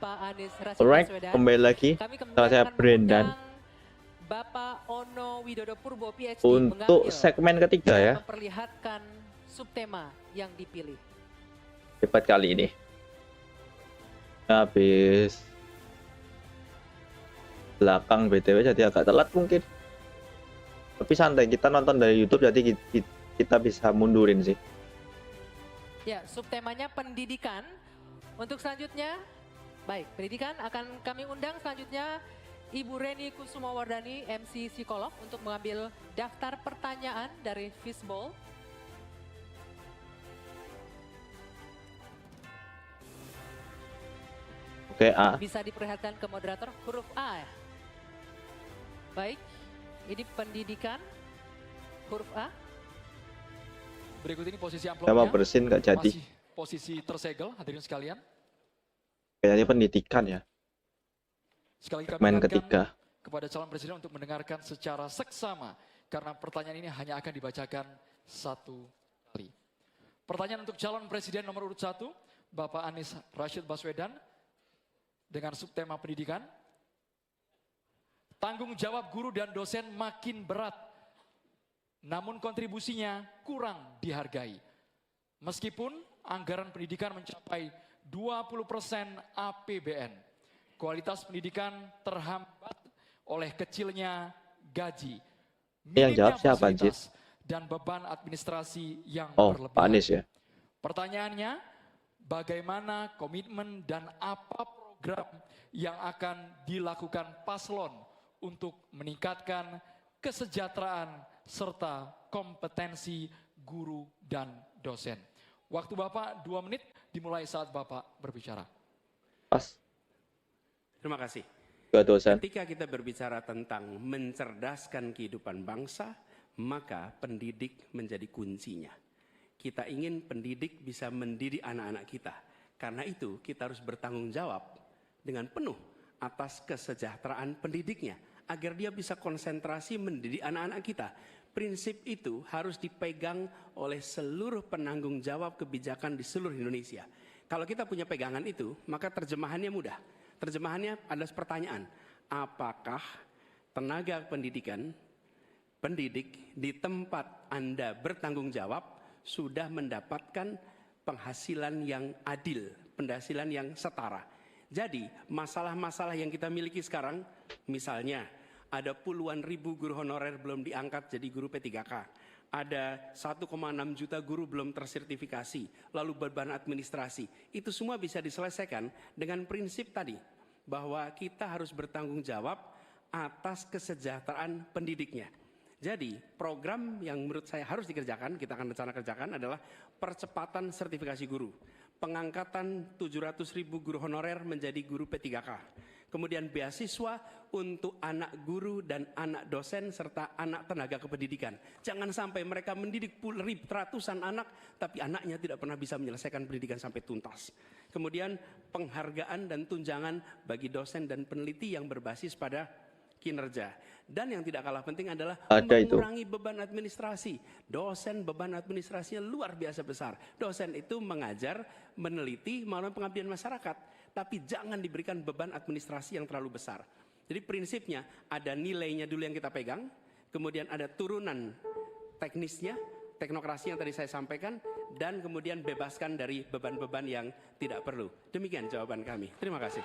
Bapak Anies Rashid Alright, Baswedan. kembali lagi. Kami Sama saya akan Brendan. mengundang Bapak Ono Widodo Purbo PhD Untuk mengambil segmen ketiga dan ya, memperlihatkan subtema yang dipilih. debat kali ini. Habis belakang BTW jadi agak telat mungkin. Tapi santai, kita nonton dari YouTube jadi kita bisa mundurin sih. Ya, subtemanya pendidikan. Untuk selanjutnya, baik, pendidikan akan kami undang selanjutnya Ibu Reni Kusumawardani, MC Psikolog, untuk mengambil daftar pertanyaan dari Fishbowl. Oke, A. Bisa diperlihatkan ke moderator huruf A. Baik, ini pendidikan huruf A. Berikut ini posisi Sama amplopnya. bersin nggak jadi. Masih posisi tersegel, hadirin sekalian. Kayaknya pendidikan ya. Sekali lagi kami Segmen ingatkan ketiga. kepada calon presiden untuk mendengarkan secara seksama. Karena pertanyaan ini hanya akan dibacakan satu kali. Pertanyaan untuk calon presiden nomor urut 1, Bapak Anies Rashid Baswedan. Dengan subtema pendidikan. Tanggung jawab guru dan dosen makin berat. Namun kontribusinya kurang dihargai. Meskipun anggaran pendidikan mencapai 20% APBN. Kualitas pendidikan terhambat oleh kecilnya gaji. Yang jawab siapa, Anjir? Dan beban administrasi yang Oh, berlebihan. Pak Anies ya. Pertanyaannya, bagaimana komitmen dan apa program yang akan dilakukan paslon untuk meningkatkan kesejahteraan serta kompetensi guru dan dosen. Waktu Bapak 2 menit dimulai saat Bapak berbicara. Pas. Terima kasih. Dua dosen. Ketika kita berbicara tentang mencerdaskan kehidupan bangsa, maka pendidik menjadi kuncinya. Kita ingin pendidik bisa mendidik anak-anak kita. Karena itu kita harus bertanggung jawab dengan penuh atas kesejahteraan pendidiknya. Agar dia bisa konsentrasi mendidik anak-anak kita. Prinsip itu harus dipegang oleh seluruh penanggung jawab kebijakan di seluruh Indonesia. Kalau kita punya pegangan itu, maka terjemahannya mudah. Terjemahannya adalah pertanyaan, apakah tenaga pendidik di tempat Anda bertanggung jawab sudah mendapatkan penghasilan yang adil, penghasilan yang setara. Jadi masalah-masalah yang kita miliki sekarang, misalnya ada puluhan ribu guru honorer belum diangkat jadi guru P3K. Ada 1,6 juta guru belum tersertifikasi, lalu beban administrasi. Itu semua bisa diselesaikan dengan prinsip tadi, bahwa kita harus bertanggung jawab atas kesejahteraan pendidiknya. Jadi program yang menurut saya harus dikerjakan, kita akan rencana kerjakan adalah percepatan sertifikasi guru. Pengangkatan 700.000 guru honorer menjadi guru P3K. Kemudian beasiswa untuk anak guru dan anak dosen serta anak tenaga kependidikan. Jangan sampai mereka mendidik ratusan anak, tapi anaknya tidak pernah bisa menyelesaikan pendidikan sampai tuntas. Kemudian penghargaan dan tunjangan bagi dosen dan peneliti yang berbasis pada kinerja. Dan yang tidak kalah penting adalah mengurangi beban administrasi. Dosen beban administrasinya luar biasa besar. Dosen itu mengajar, meneliti melalui pengabdian masyarakat. Tapi jangan diberikan beban administrasi yang terlalu besar. Jadi prinsipnya ada nilainya dulu yang kita pegang. Kemudian ada turunan teknisnya, teknokrasi yang tadi saya sampaikan. Dan kemudian bebaskan dari beban-beban yang tidak perlu. Demikian jawaban kami. Terima kasih.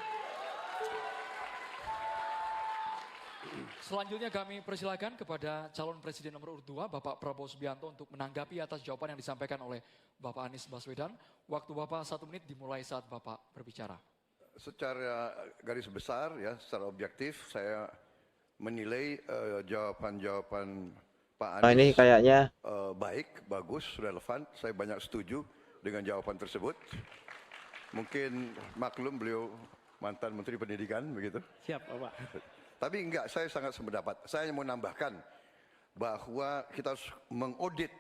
Selanjutnya kami persilakan kepada calon presiden nomor urut 2, Bapak Prabowo Subianto, untuk menanggapi atas jawaban yang disampaikan oleh Bapak Anies Baswedan. Waktu Bapak 1 menit dimulai saat Bapak berbicara. Secara garis besar ya, secara objektif saya menilai jawaban-jawaban Pak Anies ini kayaknya baik, bagus, relevan. Saya banyak setuju dengan jawaban tersebut. Mungkin maklum beliau mantan Menteri Pendidikan begitu. Siap, Bapak. Tapi enggak, saya sangat sependapat. Saya mau nambahkan bahwa kita harus mengaudit,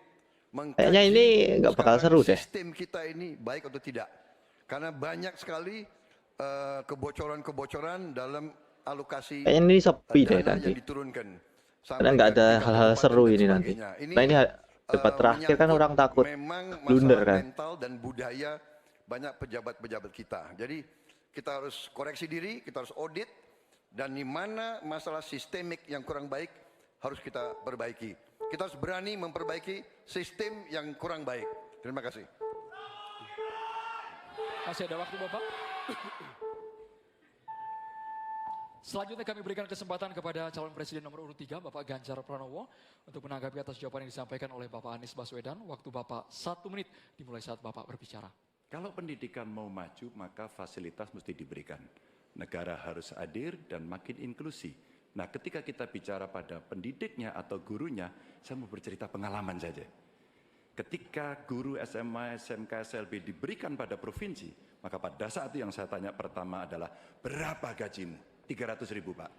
kayaknya ini nggak bakal seru deh. Sistem kita ini baik atau tidak. Karena banyak sekali kebocoran-kebocoran dalam alokasi Kayaknya ini sepi deh dana nanti. yang diturunkan. Karena nggak ada hal-hal seru ini nanti. Nah ini debat terakhir kan orang takut memang blunder kan. mental dan budaya banyak pejabat-pejabat kita. Jadi kita harus koreksi diri, kita harus audit, dan di mana masalah sistemik yang kurang baik harus kita perbaiki. Kita harus berani memperbaiki sistem yang kurang baik. Terima kasih. Masih ada waktu Bapak. Selanjutnya kami berikan kesempatan kepada calon presiden nomor urut 3, Bapak Ganjar Pranowo, untuk menanggapi atas jawaban yang disampaikan oleh Bapak Anies Baswedan. Waktu Bapak 1 menit dimulai saat Bapak berbicara. Kalau pendidikan mau maju, maka fasilitas mesti diberikan. Negara harus hadir dan makin inklusi. Nah, ketika kita bicara pada pendidiknya atau gurunya, saya mau bercerita pengalaman saja. Ketika guru SMA, SMK, SLB diberikan pada provinsi, maka pada saat itu yang saya tanya pertama adalah, berapa gajimu? 300.000 Pak.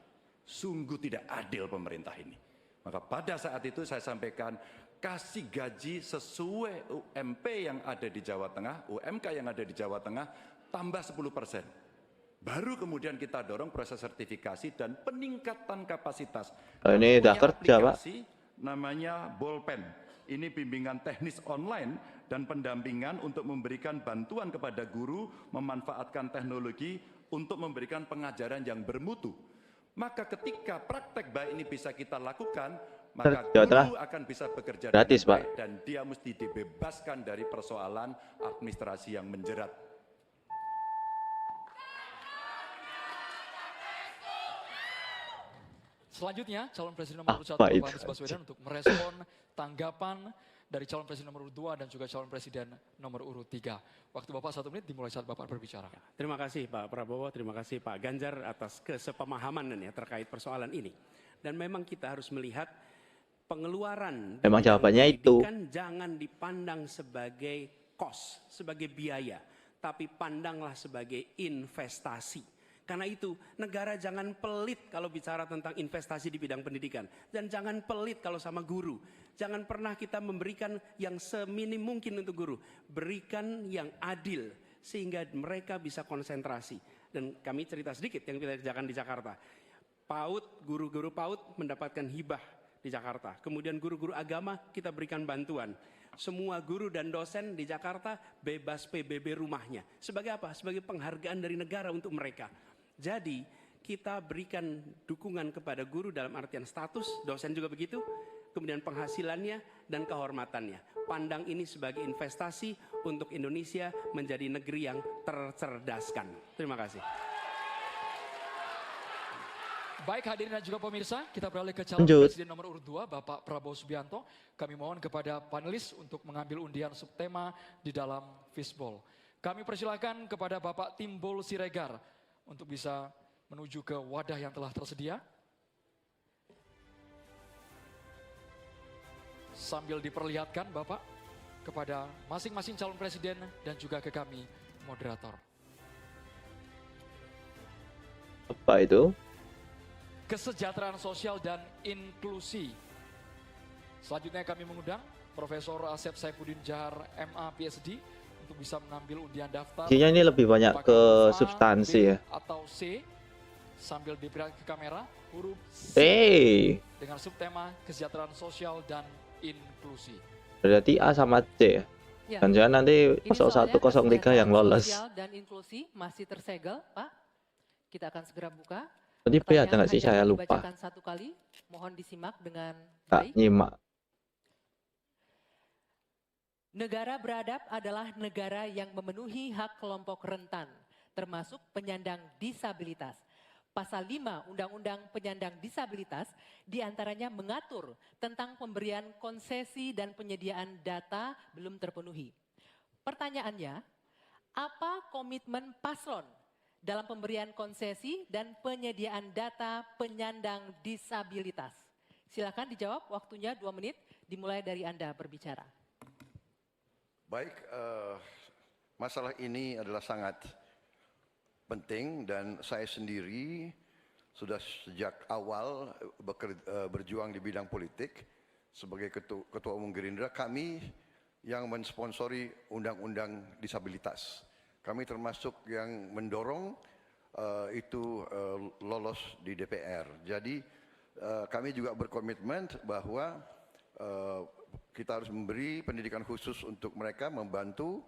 Sungguh tidak adil pemerintah ini. Maka pada saat itu saya sampaikan, kasih gaji sesuai UMP yang ada di Jawa Tengah, UMK yang ada di Jawa Tengah, tambah 10%. Baru kemudian kita dorong proses sertifikasi dan peningkatan kapasitas. Ini udah Punya kerja, Pak. aplikasi namanya Bolpen. Ini bimbingan teknis online dan pendampingan untuk memberikan bantuan kepada guru memanfaatkan teknologi untuk memberikan pengajaran yang bermutu. Maka ketika praktek baik ini bisa kita lakukan, maka guru akan bisa bekerja gratis, dengan baik Pak. dan dia mesti dibebaskan dari persoalan administrasi yang menjerat. Selanjutnya, calon presiden nomor urut 1, Apa itu? Bapak Anies Baswedan, untuk merespon tanggapan dari calon presiden nomor urut 2 dan juga calon presiden nomor urut 3. Waktu Bapak 1 menit dimulai saat Bapak berbicara. Terima kasih Pak Prabowo, terima kasih Pak Ganjar atas kesepemahaman ya terkait persoalan ini. Dan memang kita harus melihat pengeluaran Memang di bidang jawabannya itu. pendidikan jangan dipandang sebagai cost, sebagai biaya, tapi pandanglah sebagai investasi. Karena itu negara jangan pelit kalau bicara tentang investasi di bidang pendidikan. Dan jangan pelit kalau sama guru. Jangan pernah kita memberikan yang seminim mungkin untuk guru. Berikan yang adil sehingga mereka bisa konsentrasi. Dan kami cerita sedikit yang kita kerjakan di Jakarta. PAUD, guru-guru PAUD mendapatkan hibah di Jakarta. Kemudian guru-guru agama kita berikan bantuan. Semua guru dan dosen di Jakarta bebas PBB rumahnya. Sebagai apa? Sebagai penghargaan dari negara untuk mereka. Jadi kita berikan dukungan kepada guru dalam artian status, dosen juga begitu, kemudian penghasilannya dan kehormatannya. Pandang ini sebagai investasi untuk Indonesia menjadi negeri yang tercerdaskan. Terima kasih. Baik hadirin dan juga pemirsa, kita beralih ke calon Lanjut. presiden nomor urut 2, Bapak Prabowo Subianto. Kami mohon kepada panelis untuk mengambil undian subtema di dalam fishbowl. Kami persilakan kepada Bapak Timbul Siregar untuk bisa menuju ke wadah yang telah tersedia. Sambil diperlihatkan Bapak kepada masing-masing calon presiden dan juga ke kami moderator. Apa itu? Kesejahteraan sosial dan inklusi. Selanjutnya kami mengundang Profesor Asep Saifuddin Jahar MA PhD untuk bisa mengambil undian daftar. Isinya ini lebih banyak Apakah ke huruf A, substansi B, ya. atau C, sambil diperlihatkan ke kamera, huruf C dengan subtema kesejahteraan sosial dan inklusi. Berarti A sama C ya. Ya. Jangan nanti Ini 0103 soalnya yang lolos. Sosial dan inklusi masih tersegel, Pak. Kita akan segera buka. Tadi ada nggak sih, Pertanyaan saya hanya lupa. dibacakan satu kali. Mohon disimak dengan Tak baik. nyimak. Negara beradab adalah negara yang memenuhi hak kelompok rentan, termasuk penyandang disabilitas. Pasal 5 Undang-Undang Penyandang Disabilitas diantaranya mengatur tentang pemberian konsesi dan penyediaan data belum terpenuhi. Pertanyaannya, apa komitmen paslon dalam pemberian konsesi dan penyediaan data penyandang disabilitas? Silakan dijawab, waktunya 2 menit, dimulai dari Anda berbicara. Baik, masalah ini adalah sangat penting dan saya sendiri sudah sejak awal berjuang di bidang politik sebagai ketua umum Gerindra. Kami yang mensponsori undang-undang disabilitas. Kami termasuk yang mendorong itu lolos di DPR. Jadi kami juga berkomitmen bahwa kita harus memberi pendidikan khusus untuk mereka, membantu.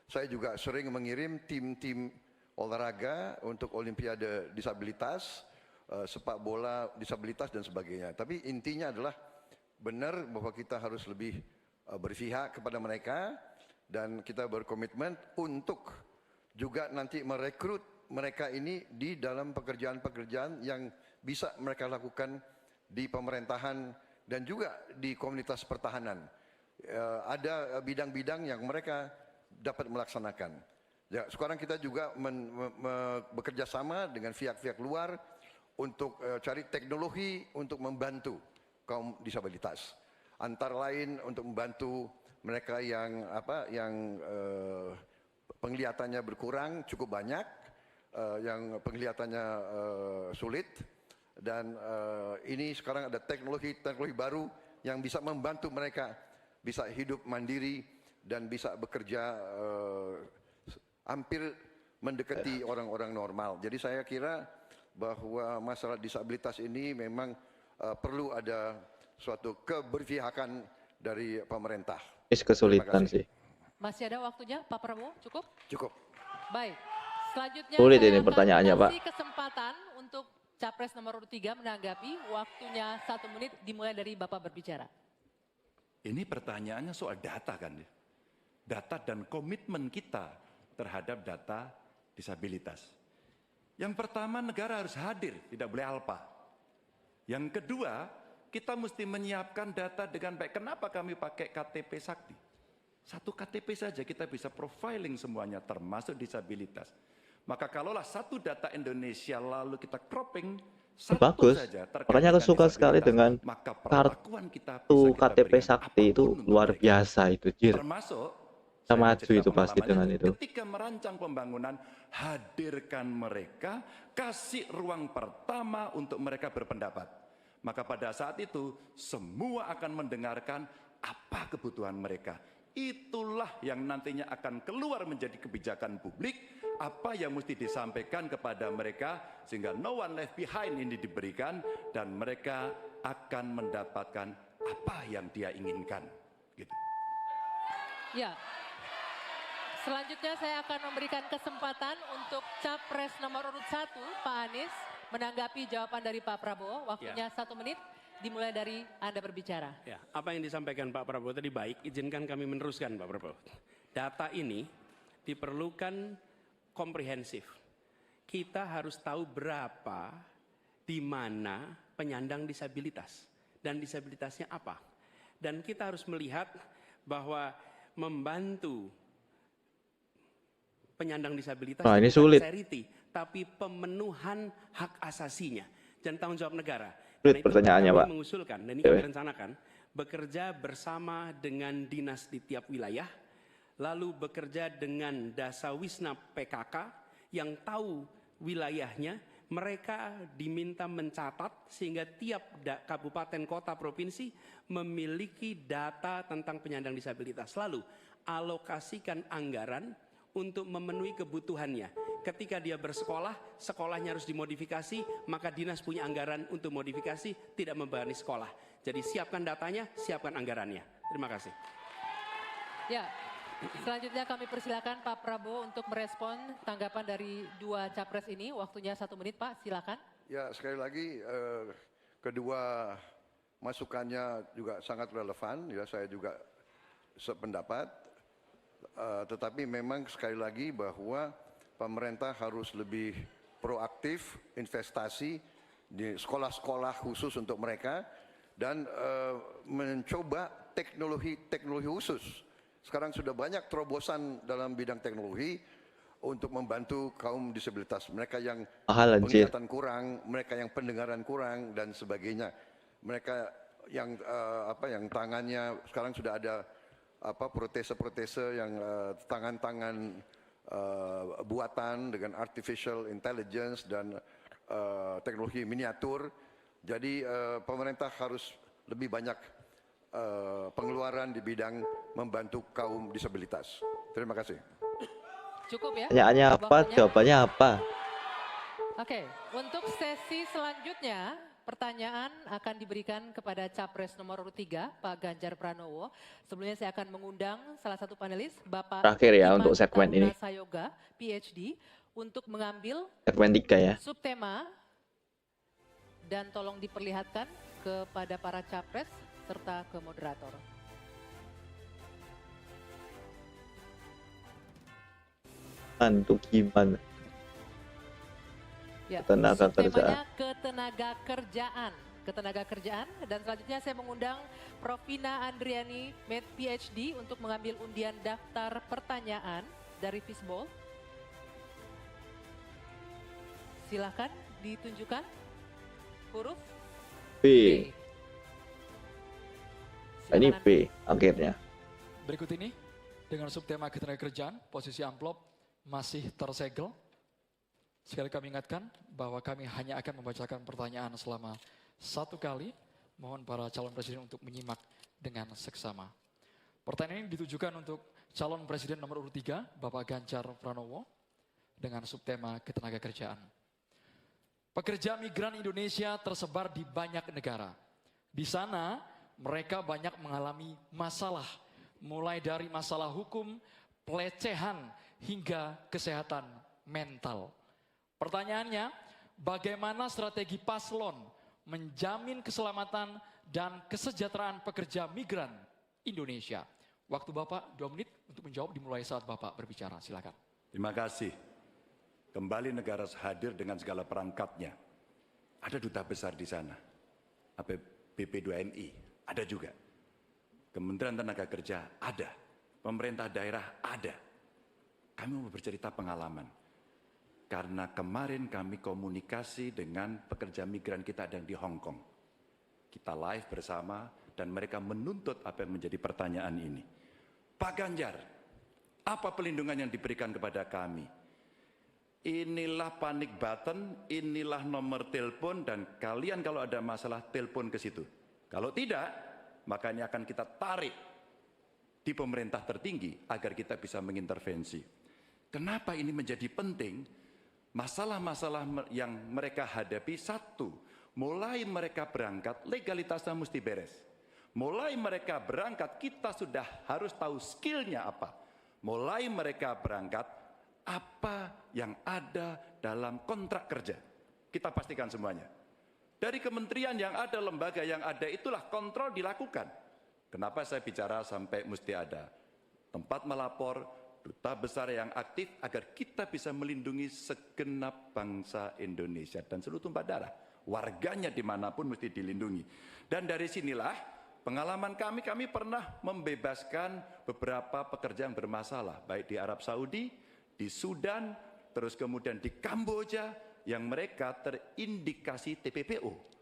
Saya juga sering mengirim tim-tim olahraga, untuk olimpiade disabilitas, sepak bola disabilitas dan sebagainya. Tapi intinya adalah benar bahwa kita harus lebih berpihak kepada mereka dan kita berkomitmen untuk juga nanti merekrut mereka ini di dalam pekerjaan-pekerjaan yang bisa mereka lakukan di pemerintahan dan juga di komunitas pertahanan. Ada bidang-bidang yang mereka dapat melaksanakan. Ya, sekarang kita juga bekerja sama dengan pihak-pihak luar untuk cari teknologi untuk membantu kaum disabilitas. Antara lain untuk membantu mereka yang penglihatannya berkurang cukup banyak, yang penglihatannya sulit, dan ini sekarang ada teknologi baru yang bisa membantu mereka bisa hidup mandiri dan bisa bekerja hampir mendekati orang-orang normal. Jadi saya kira bahwa masalah disabilitas ini memang perlu ada suatu keberpihakan dari pemerintah. Kesulitan sih. Masih ada waktunya Pak Prabowo, cukup? Cukup. Baik, selanjutnya Sulit saya ini akan pertanyaannya, Pak. kasih kesempatan untuk Capres nomor urut 3 menanggapi, waktunya 1 menit dimulai dari Bapak berbicara. Ini pertanyaannya soal data kan, data dan komitmen kita terhadap data disabilitas. Yang pertama, negara harus hadir, tidak boleh alpa. Yang kedua, kita mesti menyiapkan data dengan baik. Kenapa kami pakai KTP Sakti? Satu KTP saja kita bisa profiling semuanya, termasuk disabilitas. Maka kalaulah satu data Indonesia lalu kita cropping, satu Bagus. saja terkait Makanya aku dengan suka sekali disabilitas, dengan maka perlakuan kita bisa kartu kita KTP berikan Sakti itu apapun untuk luar mereka. biasa itu, Jir. Termasuk Kita saya mau maju cerita itu pasti pengalamannya, dengan itu. ketika merancang pembangunan, hadirkan mereka, kasih ruang pertama untuk mereka berpendapat. Maka pada saat itu semua akan mendengarkan apa kebutuhan mereka. Itulah yang nantinya akan keluar menjadi kebijakan publik, apa yang mesti disampaikan kepada mereka sehingga no one left behind ini diberikan dan mereka akan mendapatkan apa yang dia inginkan. Gitu. Ya. Selanjutnya saya akan memberikan kesempatan untuk Capres nomor urut 1, Pak Anies, menanggapi jawaban dari Pak Prabowo. Waktunya 1 menit, dimulai dari Anda berbicara. Ya, apa yang disampaikan Pak Prabowo tadi baik, izinkan kami meneruskan Pak Prabowo. Data ini diperlukan komprehensif. Kita harus tahu berapa, di mana penyandang disabilitas, dan disabilitasnya apa. Dan kita harus melihat bahwa membantu penyandang disabilitas Ini bukan sulit. charity, tapi pemenuhan hak asasinya dan tanggung jawab negara. Sulit Karena itu pertanyaannya, kami Pak. mengusulkan dan ini kami rencanakan bekerja bersama dengan dinas di tiap wilayah, lalu bekerja dengan Dasawisna PKK yang tahu wilayahnya. Mereka diminta mencatat sehingga tiap kabupaten, kota, provinsi memiliki data tentang penyandang disabilitas. Lalu alokasikan anggaran untuk memenuhi kebutuhannya. Ketika dia bersekolah, sekolahnya harus dimodifikasi, maka dinas punya anggaran untuk modifikasi, tidak membebani sekolah. Jadi siapkan datanya, siapkan anggarannya. Terima kasih. Ya, selanjutnya kami persilakan Pak Prabowo untuk merespon tanggapan dari 2 Capres ini. Waktunya 1 menit Pak, silakan. Ya, sekali lagi kedua masukannya juga sangat relevan. Ya, saya juga sependapat. Tetapi memang sekali lagi bahwa pemerintah harus lebih proaktif investasi di sekolah-sekolah khusus untuk mereka dan mencoba teknologi khusus. Sekarang sudah banyak terobosan dalam bidang teknologi untuk membantu kaum disabilitas, mereka yang penglihatan kurang, mereka yang pendengaran kurang dan sebagainya. Mereka yang yang tangannya sekarang sudah ada protese-protese yang tangan-tangan buatan dengan artificial intelligence dan teknologi miniatur. Jadi pemerintah harus lebih banyak pengeluaran di bidang membantu kaum disabilitas. Terima kasih. Cukup ya? Pertanyaannya apa? Waktunya? Jawabannya apa? Oke, untuk sesi selanjutnya pertanyaan akan diberikan kepada Capres nomor urut 3, Pak Ganjar Pranowo. Sebelumnya saya akan mengundang salah satu panelis, Bapak Terakhir ya Iman untuk segmen ini. Taruna Sayoga, PhD, untuk mengambil segmen 3 ya. subtema dan tolong diperlihatkan kepada para capres serta ke moderator. Untuk gimana? Ya, Ketenaga subtemanya ketenaga kerjaan dan selanjutnya saya mengundang Prof. Vina Andriani, Med PhD untuk mengambil undian daftar pertanyaan dari Fishbowl. Silakan ditunjukkan huruf B. B. Ini Silakan. B akhirnya. Berikut ini dengan subtema ketenagakerjaan, posisi amplop masih tersegel. Sekali kami ingatkan bahwa kami hanya akan membacakan pertanyaan selama 1 kali. Mohon para calon presiden untuk menyimak dengan seksama. Pertanyaan ini ditujukan untuk calon presiden nomor urut 3, Bapak Ganjar Pranowo, dengan subtema ketenagakerjaan. Pekerja migran Indonesia tersebar di banyak negara. Di sana mereka banyak mengalami masalah, mulai dari masalah hukum, pelecehan, hingga kesehatan mental. Pertanyaannya, bagaimana strategi paslon menjamin keselamatan dan kesejahteraan pekerja migran Indonesia? Waktu Bapak 2 menit untuk menjawab dimulai saat Bapak berbicara. Silakan. Terima kasih. Kembali negara hadir dengan segala perangkatnya. Ada duta besar di sana. BP2MI ada juga. Kementerian Tenaga Kerja ada. Pemerintah daerah ada. Kami mau bercerita pengalaman. Karena kemarin kami komunikasi dengan pekerja migran kita yang di Hong Kong. Kita live bersama dan mereka menuntut apa yang menjadi pertanyaan ini. Pak Ganjar, apa pelindungan yang diberikan kepada kami? Inilah panic button, inilah nomor telepon dan kalian kalau ada masalah telepon ke situ. Kalau tidak, maka ini akan kita tarik di pemerintah tertinggi agar kita bisa mengintervensi. Kenapa ini menjadi penting? Masalah-masalah yang mereka hadapi, satu, mulai mereka berangkat legalitasnya mesti beres. Mulai mereka berangkat kita sudah harus tahu skillnya apa. Mulai mereka berangkat apa yang ada dalam kontrak kerja. Kita pastikan semuanya. Dari kementerian yang ada, lembaga yang ada, itulah kontrol dilakukan. Kenapa saya bicara sampai mesti ada tempat melapor, duta besar yang aktif agar kita bisa melindungi segenap bangsa Indonesia dan seluruh tumpah darah. Warganya dimanapun mesti dilindungi. Dan dari sinilah pengalaman kami pernah membebaskan beberapa pekerja yang bermasalah. Baik di Arab Saudi, di Sudan, terus kemudian di Kamboja yang mereka terindikasi TPPO.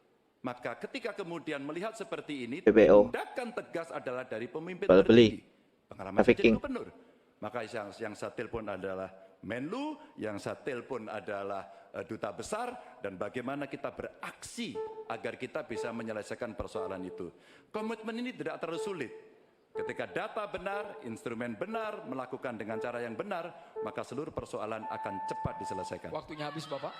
Maka ketika kemudian melihat seperti ini, TPPO. tindakan tegas adalah dari pemimpin Jual beli. tertinggi. Pengalaman saya jadi Trafficking. gubernur. Maka yang saya telepon adalah Menlu, yang saya telepon adalah duta besar, dan bagaimana kita beraksi agar kita bisa menyelesaikan persoalan itu. Komitmen ini tidak terlalu sulit. Ketika data benar, instrumen benar, melakukan dengan cara yang benar, maka seluruh persoalan akan cepat diselesaikan. Waktunya habis Bapak.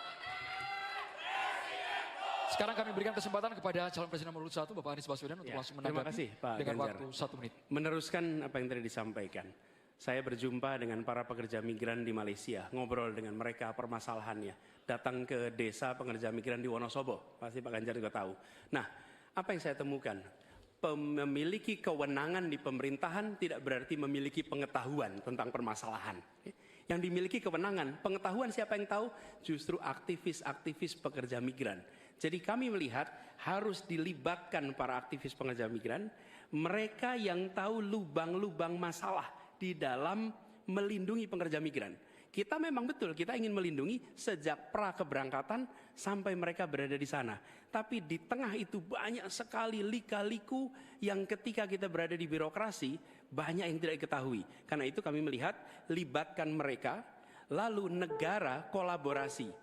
Sekarang kami berikan kesempatan kepada calon presiden nomor urut 1, Bapak Anies Baswedan, untuk langsung terima menanggapi kasih, Pak dengan Ganjar. waktu 1 menit. Meneruskan apa yang tadi disampaikan. Saya berjumpa dengan para pekerja migran di Malaysia, ngobrol dengan mereka permasalahannya. Datang ke desa pekerja migran di Wonosobo, pasti Pak Ganjar juga tahu. Nah, apa yang saya temukan? Memiliki kewenangan di pemerintahan tidak berarti memiliki pengetahuan tentang permasalahan. Yang dimiliki kewenangan, pengetahuan siapa yang tahu? Justru aktivis-aktivis pekerja migran. Jadi kami melihat harus dilibatkan para aktivis pekerja migran, mereka yang tahu lubang-lubang masalah di dalam melindungi pekerja migran. Kita memang betul, kita ingin melindungi sejak pra keberangkatan sampai mereka berada di sana. Tapi di tengah itu banyak sekali lika-liku yang ketika kita berada di birokrasi, banyak yang tidak diketahui. Karena itu kami melihat, libatkan mereka, lalu negara kolaborasi.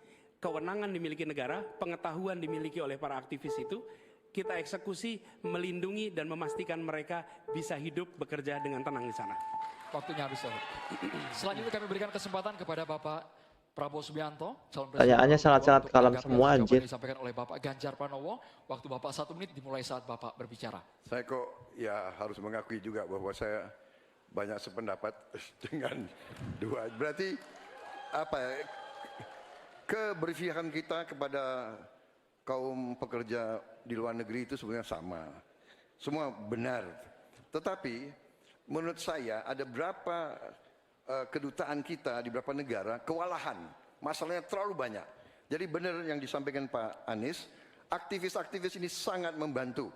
Kewenangan dimiliki negara, pengetahuan dimiliki oleh para aktivis itu, kita eksekusi, melindungi dan memastikan mereka bisa hidup, bekerja dengan tenang di sana. Waktunya habis. Selanjutnya kami berikan kesempatan kepada Bapak Prabowo Subianto, calon presiden. Pertanyaannya sangat-sangat untuk kalem menanggapi semua, jawaban anjir. yang disampaikan oleh Bapak Ganjar Pranowo. Waktu Bapak 1 menit dimulai saat Bapak berbicara. Saya kok ya harus mengakui juga bahwa saya banyak sependapat dengan dua. Berarti apa ya, keberpihakan kita kepada kaum pekerja di luar negeri itu sebenarnya sama. Semua benar. Tetapi menurut saya ada berapa kedutaan kita di beberapa negara kewalahan. Masalahnya terlalu banyak. Jadi benar yang disampaikan Pak Anies, aktivis-aktivis ini sangat membantu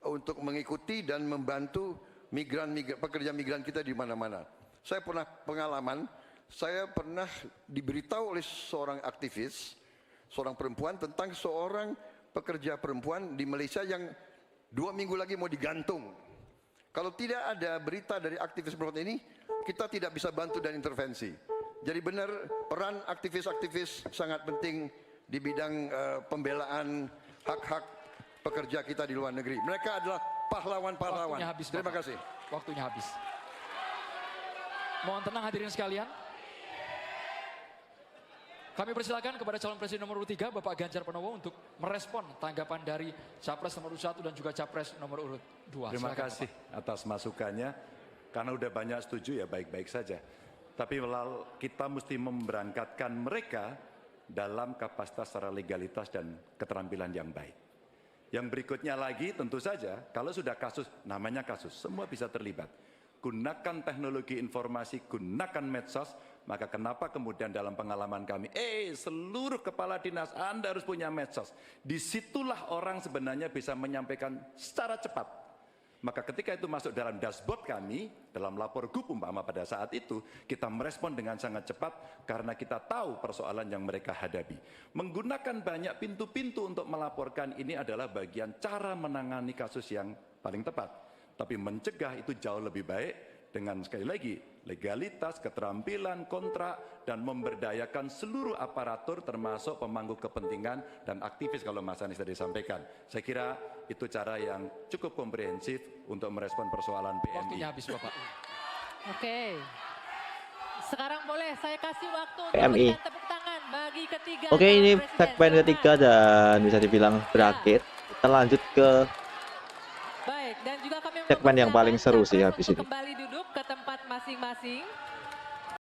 untuk mengikuti dan membantu pekerja migran kita di mana-mana. Saya pernah pengalaman, saya pernah diberitahu oleh seorang aktivis, seorang perempuan tentang seorang pekerja perempuan di Malaysia yang 2 minggu lagi mau digantung. Kalau tidak ada berita dari aktivis perempuan ini, kita tidak bisa bantu dan intervensi. Jadi benar peran aktivis-aktivis sangat penting di bidang pembelaan hak-hak pekerja kita di luar negeri. Mereka adalah pahlawan-pahlawan. Terima kasih. Waktunya habis. Mohon tenang hadirin sekalian. Kami persilakan kepada calon presiden nomor urut 3 Bapak Ganjar Pranowo untuk merespon tanggapan dari Capres nomor urut 1 dan juga Capres nomor urut 2. Terima Silakan, kasih Bapak. atas masukannya. Karena udah banyak setuju ya baik-baik saja. Tapi kita mesti memberangkatkan mereka dalam kapasitas secara legalitas dan keterampilan yang baik. Yang berikutnya lagi tentu saja kalau sudah kasus, namanya kasus, semua bisa terlibat. Gunakan teknologi informasi, gunakan medsos, maka kenapa kemudian dalam pengalaman kami, seluruh kepala dinas Anda harus punya medsos. Disitulah orang sebenarnya bisa menyampaikan secara cepat. Maka ketika itu masuk dalam dashboard kami, dalam lapor GUP umpama pada saat itu, kita merespon dengan sangat cepat karena kita tahu persoalan yang mereka hadapi. Menggunakan banyak pintu-pintu untuk melaporkan ini adalah bagian cara menangani kasus yang paling tepat. Tapi mencegah itu jauh lebih baik dengan sekali lagi legalitas, keterampilan, kontrak, dan memberdayakan seluruh aparatur termasuk pemangku kepentingan dan aktivis kalau Mas Anies tadi sampaikan. Saya kira itu cara yang cukup komprehensif untuk merespon persoalan PMI. Waktunya habis Bapak. Oke. Sekarang boleh saya kasih waktu untuk PMI. memberikan tepuk tangan bagi ketiga. Oke, calon ini presiden. segmen Silakan. ketiga dan bisa dibilang berakhir. Kita lanjut ke Baik, dan juga kami segmen yang paling seru sih Capres habis untuk ini. kembali duduk ke tempat masing-masing.